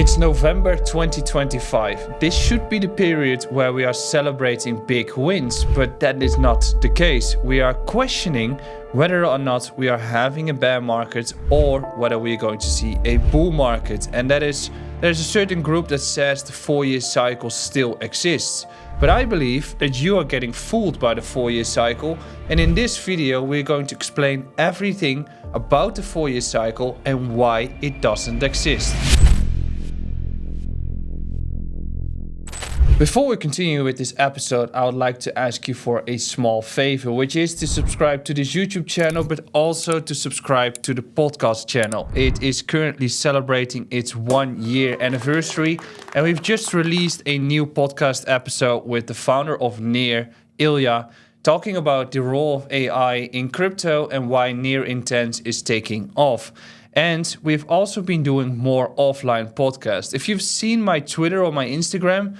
It's November 2025. This should be the period where we are celebrating big wins, but that is not the case. We are questioning whether or not we are having a bear market or whether we are going to see a bull market. And there's a certain group that says the 4-year cycle still exists. But I believe that you are getting fooled by the 4-year cycle, and in this video we're going to explain everything about the 4-year cycle and why it doesn't exist. Before we continue with this episode, I would like to ask you for a small favor, which is to subscribe to this YouTube channel, but also to subscribe to the podcast channel. It is currently celebrating its 1-year anniversary, and we've just released a new podcast episode with the founder of Near, Ilya, talking about the role of AI in crypto and why Near Intense is taking off. And we've also been doing more offline podcasts. If you've seen my Twitter or my Instagram,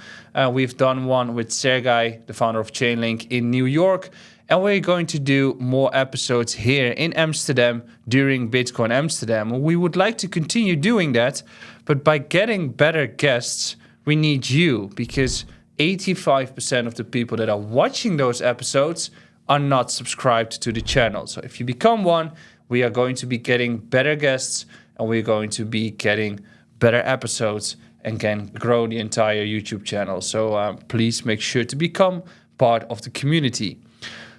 we've done one with Sergey, the founder of Chainlink, in New York. And we're going to do more episodes here in Amsterdam during Bitcoin Amsterdam. We would like to continue doing that, but by getting better guests, we need you, because 85% of the people that are watching those episodes are not subscribed to the channel. So if you become one, we are going to be getting better guests and we're going to be getting better episodes and can grow the entire YouTube channel. So please make sure to become part of the community.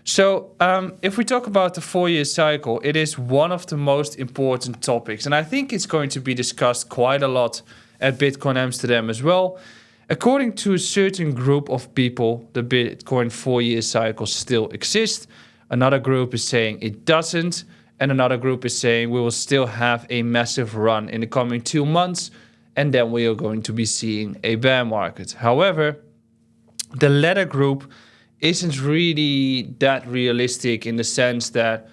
So if we talk about the 4-year cycle, it is one of the most important topics. And I think it's going to be discussed quite a lot at Bitcoin Amsterdam as well. According to a certain group of people, the Bitcoin 4-year cycle still exists. Another group is saying it doesn't. And another group is saying we will still have a massive run in the coming 2 months, and then we are going to be seeing a bear market. However, the latter group isn't really that realistic, in the sense that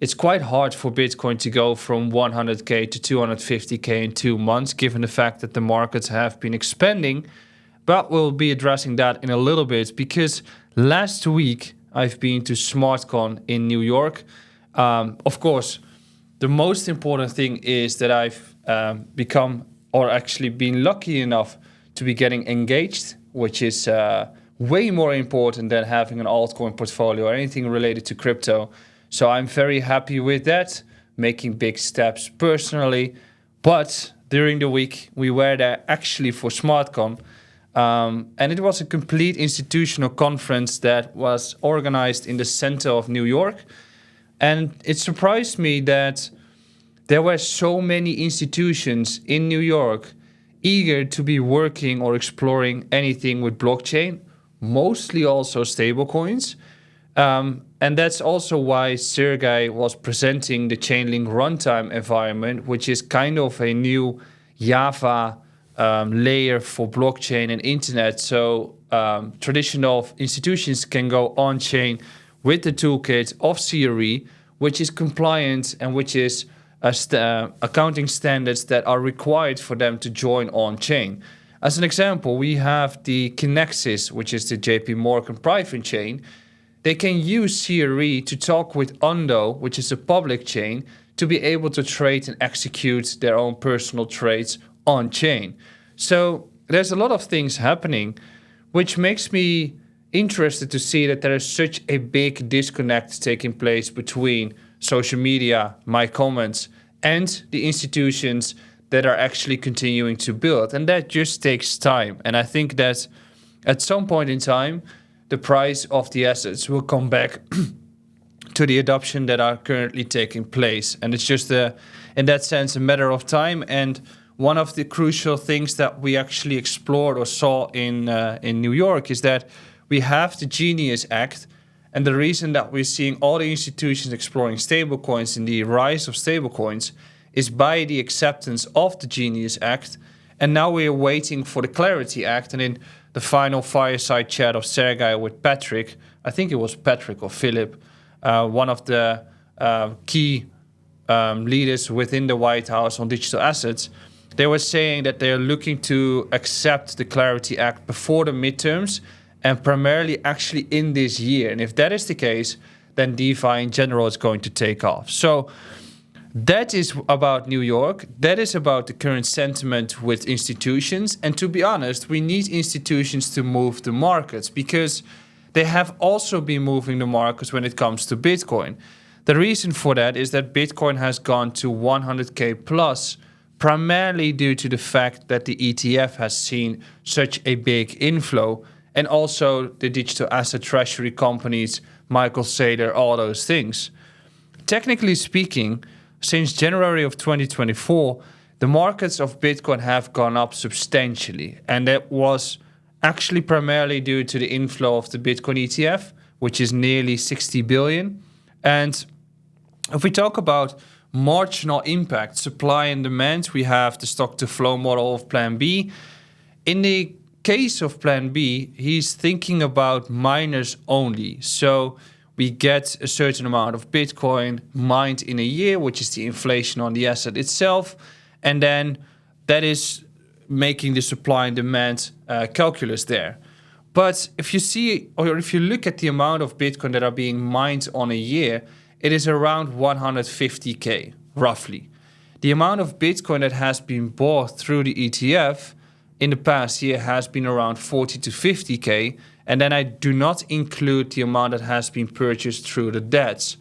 it's quite hard for Bitcoin to go from 100K to 250K in 2 months, given the fact that the markets have been expanding. But we'll be addressing that in a little bit, because last week I've been to SmartCon in New York. Of course, the most important thing is that I've become, or actually been lucky enough to be getting engaged, which is way more important than having an altcoin portfolio or anything related to crypto. So I'm very happy with that, making big steps personally. But during the week, we were there actually for SmartCon. And it was a complete institutional conference that was organized in the center of New York. And it surprised me that there were so many institutions in New York eager to be working or exploring anything with blockchain, mostly also stablecoins. And that's also why Sergey was presenting the Chainlink runtime environment, which is kind of a new Java layer for blockchain and internet. So traditional institutions can go on-chain with the toolkit of CRE, which is compliant and which is accounting standards that are required for them to join on-chain. As an example, we have the Kinexys, which is the JP Morgan private chain. They can use CRE to talk with Ondo, which is a public chain, to be able to trade and execute their own personal trades on-chain. So there's a lot of things happening, which makes me interested to see that there is such a big disconnect taking place between social media, my comments, and the institutions that are actually continuing to build. And that just takes time. And I think that at some point in time, the price of the assets will come back to the adoption that are currently taking place. And it's just, in that sense, a matter of time. And one of the crucial things that we actually explored or saw in New York is that we have the Genius Act, and the reason that we're seeing all the institutions exploring stablecoins and the rise of stablecoins is by the acceptance of the Genius Act. And now we're waiting for the Clarity Act. And in the final fireside chat of Sergey with Patrick, I think it was Patrick or Philip, one of the key leaders within the White House on digital assets, they were saying that they're looking to accept the Clarity Act before the midterms, and primarily actually in this year. And if that is the case, then DeFi in general is going to take off. So That is about New York. That is about the current sentiment with institutions. And to be honest, we need institutions to move the markets because they have also been moving the markets when it comes to Bitcoin. The reason for that is that Bitcoin has gone to 100K plus, primarily due to the fact that the ETF has seen such a big inflow, and also the digital asset treasury companies, Michael Saylor, all those things. Technically speaking, since January of 2024, the markets of Bitcoin have gone up substantially. And that was actually primarily due to the inflow of the Bitcoin ETF, which is nearly 60 billion. And if we talk about marginal impact, supply and demand, we have the stock to flow model of Plan B. In the case of Plan B, he's thinking about miners only. So we get a certain amount of Bitcoin mined in a year, which is the inflation on the asset itself. And then that is making the supply and demand calculus there. But if you see, or if you look at the amount of Bitcoin that are being mined on a year, it is around 150K, roughly. The amount of Bitcoin that has been bought through the ETF in the past year has been around 40 to 50K. And then I do not include the amount that has been purchased through the debts.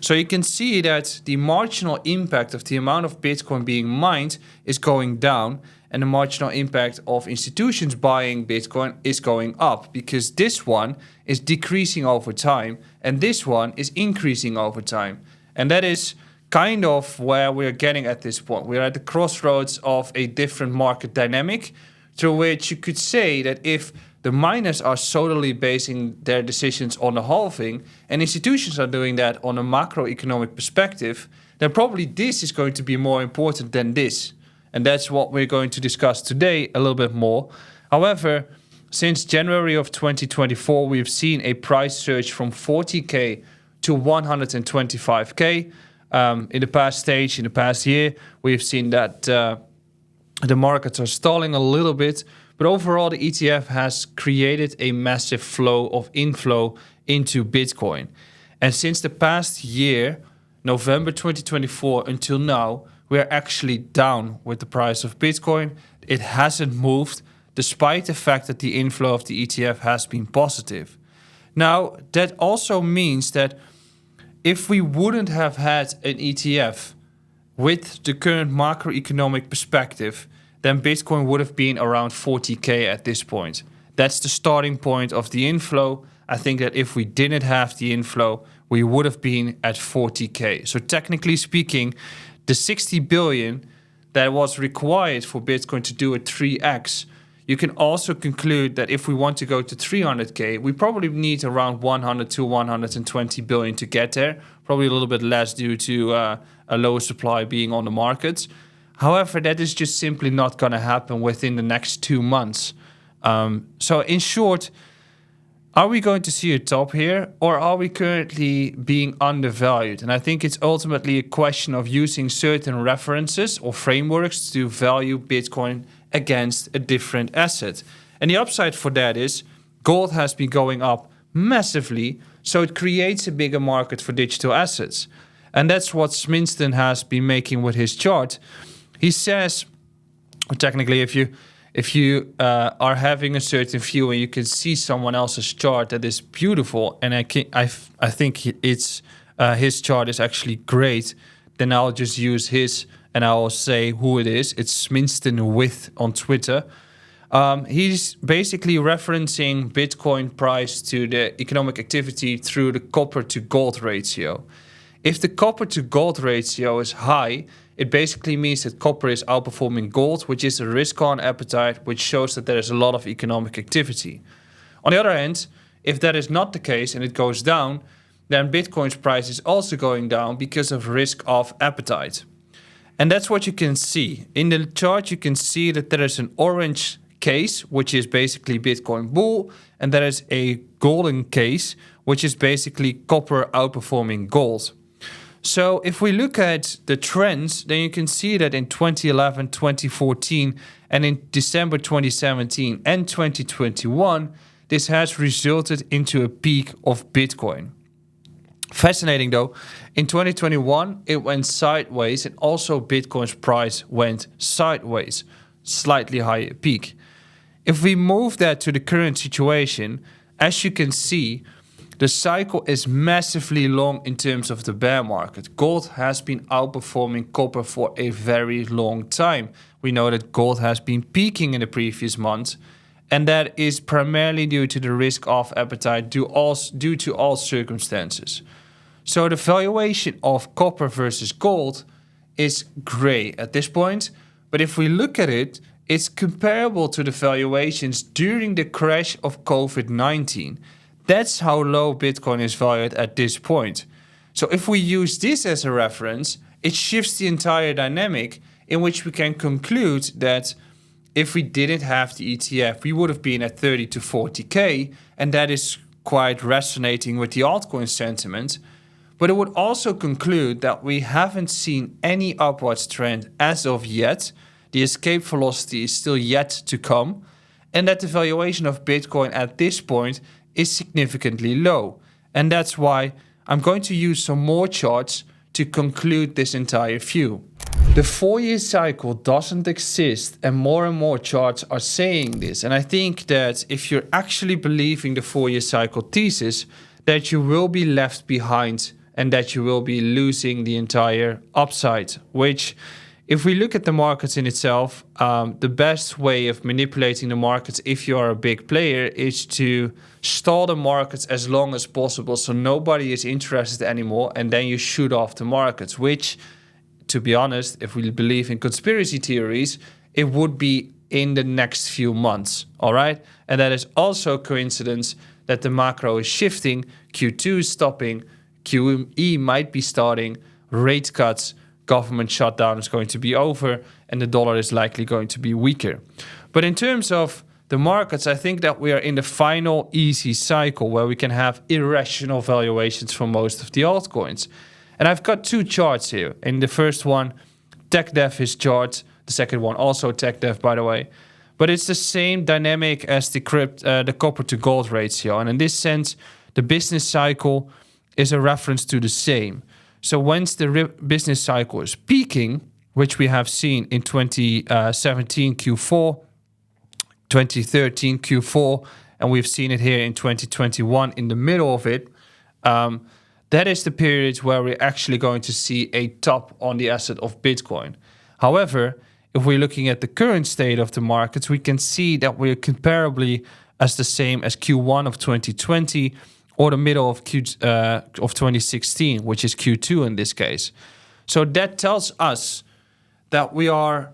So you can see that the marginal impact of the amount of Bitcoin being mined is going down, and the marginal impact of institutions buying Bitcoin is going up, because this one is decreasing over time and this one is increasing over time. And that is kind of where we're getting at this point. We're at the crossroads of a different market dynamic, through which you could say that if the miners are solely basing their decisions on the halving, and institutions are doing that on a macroeconomic perspective, then probably this is going to be more important than this. And that's what we're going to discuss today a little bit more. However, since January of 2024, we've seen a price surge from 40K to 125K. In the past stage, in the past year, we've seen that the markets are stalling a little bit. But overall, the ETF has created a massive flow of inflow into Bitcoin. And since the past year, November 2024 until now, we're actually down with the price of Bitcoin. It hasn't moved, despite the fact that the inflow of the ETF has been positive. Now, that also means that if we wouldn't have had an ETF with the current macroeconomic perspective, then Bitcoin would have been around 40K at this point. That's the starting point of the inflow. I think that if we didn't have the inflow, we would have been at 40K. So technically speaking, the 60 billion that was required for Bitcoin to do a 3x, you can also conclude that if we want to go to 300K, we probably need around 100 to 120 billion to get there. Probably a little bit less due to a lower supply being on the markets. However, that is just simply not going to happen within the next 2 months. So in short, are we going to see a top here, or are we currently being undervalued? And I think it's ultimately a question of using certain references or frameworks to value Bitcoin against a different asset. And the upside for that is gold has been going up massively, so it creates a bigger market for digital assets. And that's what Sminston has been making with his chart. He says, technically, if you are having a certain view and you can see someone else's chart that is beautiful, and I think it's his chart is actually great, then I'll just use his and I'll say who it is. It's Sminston with on Twitter. He's basically referencing Bitcoin price to the economic activity through the copper to gold ratio. If the copper to gold ratio is high, it basically means that copper is outperforming gold, which is a risk-on appetite, which shows that there is a lot of economic activity. On the other hand, if that is not the case and it goes down, then Bitcoin's price is also going down because of risk-off appetite. And that's what you can see. In the chart, you can see that there is an orange case, which is basically Bitcoin bull, and there is a golden case, which is basically copper outperforming gold. So if we look at the trends, then you can see that in 2011, 2014, and in December 2017 and 2021, this has resulted into a peak of Bitcoin. Fascinating though, in 2021 it went sideways, and also Bitcoin's price went sideways, slightly higher peak. If we move that to the current situation, as you can see, the cycle is massively long in terms of the bear market. Gold has been outperforming copper for a very long time. We know that gold has been peaking in the previous months, and that is primarily due to the risk-off appetite due to all circumstances. So the valuation of copper versus gold is gray at this point, but if we look at it, it's comparable to the valuations during the crash of COVID-19. That's how low Bitcoin is valued at this point. So if we use this as a reference, it shifts the entire dynamic, in which we can conclude that if we didn't have the ETF, we would have been at 30 to 40K, and that is quite resonating with the altcoin sentiment. But it would also conclude that we haven't seen any upwards trend as of yet. The escape velocity is still yet to come, and that the valuation of Bitcoin at this point is significantly low. And that's why I'm going to use some more charts to conclude this entire view. The 4-year cycle doesn't exist, and more charts are saying this. And I think that if you're actually believing the 4-year cycle thesis, that you will be left behind and that you will be losing the entire upside, which, if we look at the markets in itself, the best way of manipulating the markets if you are a big player is to stall the markets as long as possible so nobody is interested anymore, and then you shoot off the markets, which, to be honest, if we believe in conspiracy theories, it would be in the next few months, all right? And that is also coincidence that the macro is shifting, Q2 is stopping, QE might be starting, rate cuts, government shutdown is going to be over, and the dollar is likely going to be weaker. But in terms of the markets, I think that we are in the final easy cycle where we can have irrational valuations for most of the altcoins. And I've got two charts here. In the first one, TechDev chart. The second one also TechDev, by the way. But it's the same dynamic as the copper to gold ratio. And in this sense, the business cycle is a reference to the same. So once the business cycle is peaking, which we have seen in 2017 Q4, 2013 Q4, and we've seen it here in 2021 in the middle of it, that is the period where we're actually going to see a top on the asset of Bitcoin. However, if we're looking at the current state of the markets, we can see that we're comparably as the same as Q1 of 2020 or the middle of 2016, which is Q2 in this case. So that tells us that we are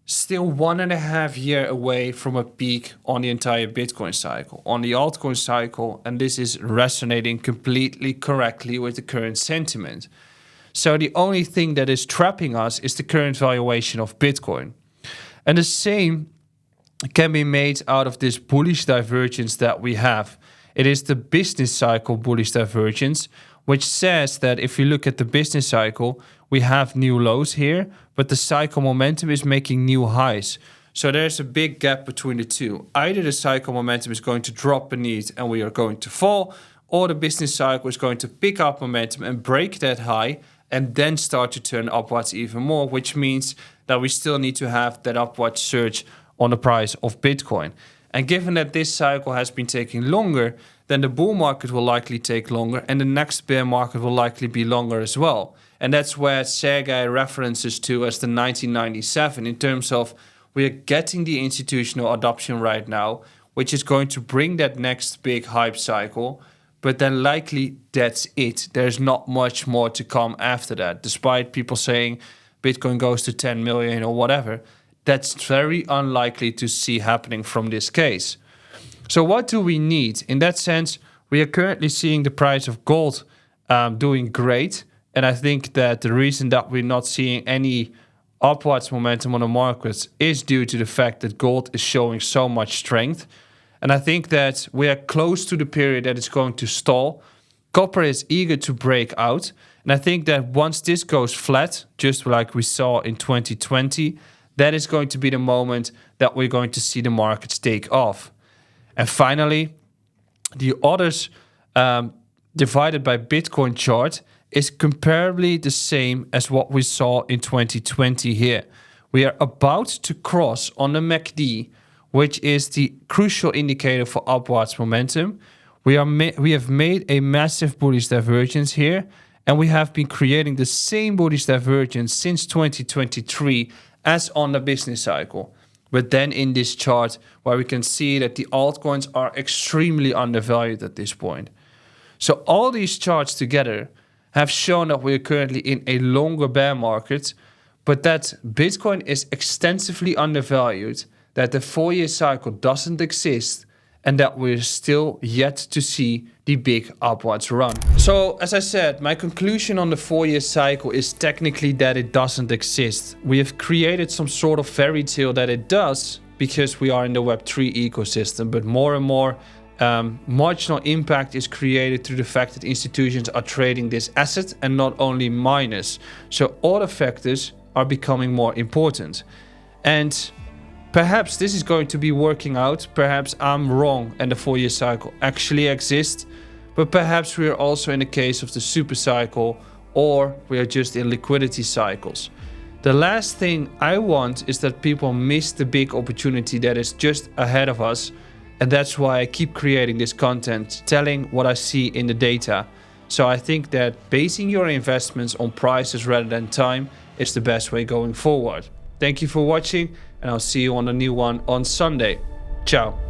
still 1.5 years away from a peak on the entire Bitcoin cycle, on the altcoin cycle, and this is resonating completely correctly with the current sentiment. So the only thing that is trapping us is the current valuation of Bitcoin. And the same can be made out of this bullish divergence that we have. It is the business cycle bullish divergence, which says that if you look at the business cycle, we have new lows here, but the cycle momentum is making new highs. So there's a big gap between the two. Either the cycle momentum is going to drop beneath and we are going to fall, or the business cycle is going to pick up momentum and break that high and then start to turn upwards even more, which means that we still need to have that upward surge on the price of Bitcoin. And given that this cycle has been taking longer, then the bull market will likely take longer and the next bear market will likely be longer as well. And that's where Sergey references to as the 1997 in terms of we are getting the institutional adoption right now, which is going to bring that next big hype cycle. But then likely that's it. There's not much more to come after that. Despite people saying Bitcoin goes to 10 million or whatever, that's very unlikely to see happening from this case. So what do we need? In that sense, we are currently seeing the price of gold doing great. And I think that the reason that we're not seeing any upwards momentum on the markets is due to the fact that gold is showing so much strength. And I think that we are close to the period that it's going to stall. Copper is eager to break out. And I think that once this goes flat, just like we saw in 2020, that is going to be the moment that we're going to see the markets take off. And finally, the others divided by Bitcoin chart is comparably the same as what we saw in 2020 here. We are about to cross on the MACD, which is the crucial indicator for upwards momentum. We have made a massive bullish divergence here, and we have been creating the same bullish divergence since 2023 as on the business cycle. But then in this chart, where we can see that the altcoins are extremely undervalued at this point. So all these charts together have shown that we are currently in a longer bear market, but that Bitcoin is extensively undervalued, that the 4-year cycle doesn't exist, and that we're still yet to see the big upwards run. So, as I said, my conclusion on the 4-year cycle is technically that it doesn't exist. We have created some sort of fairy tale that it does because we are in the Web3 ecosystem, but more and more marginal impact is created through the fact that institutions are trading this asset and not only miners. So other factors are becoming more important. And perhaps this is going to be working out. Perhaps I'm wrong and the 4-year cycle actually exists. But perhaps we are also in the case of the super cycle, or we are just in liquidity cycles. The last thing I want is that people miss the big opportunity that is just ahead of us. And that's why I keep creating this content, telling what I see in the data. So I think that basing your investments on prices rather than time is the best way going forward. Thank you for watching, and I'll see you on a new one on Sunday. Ciao.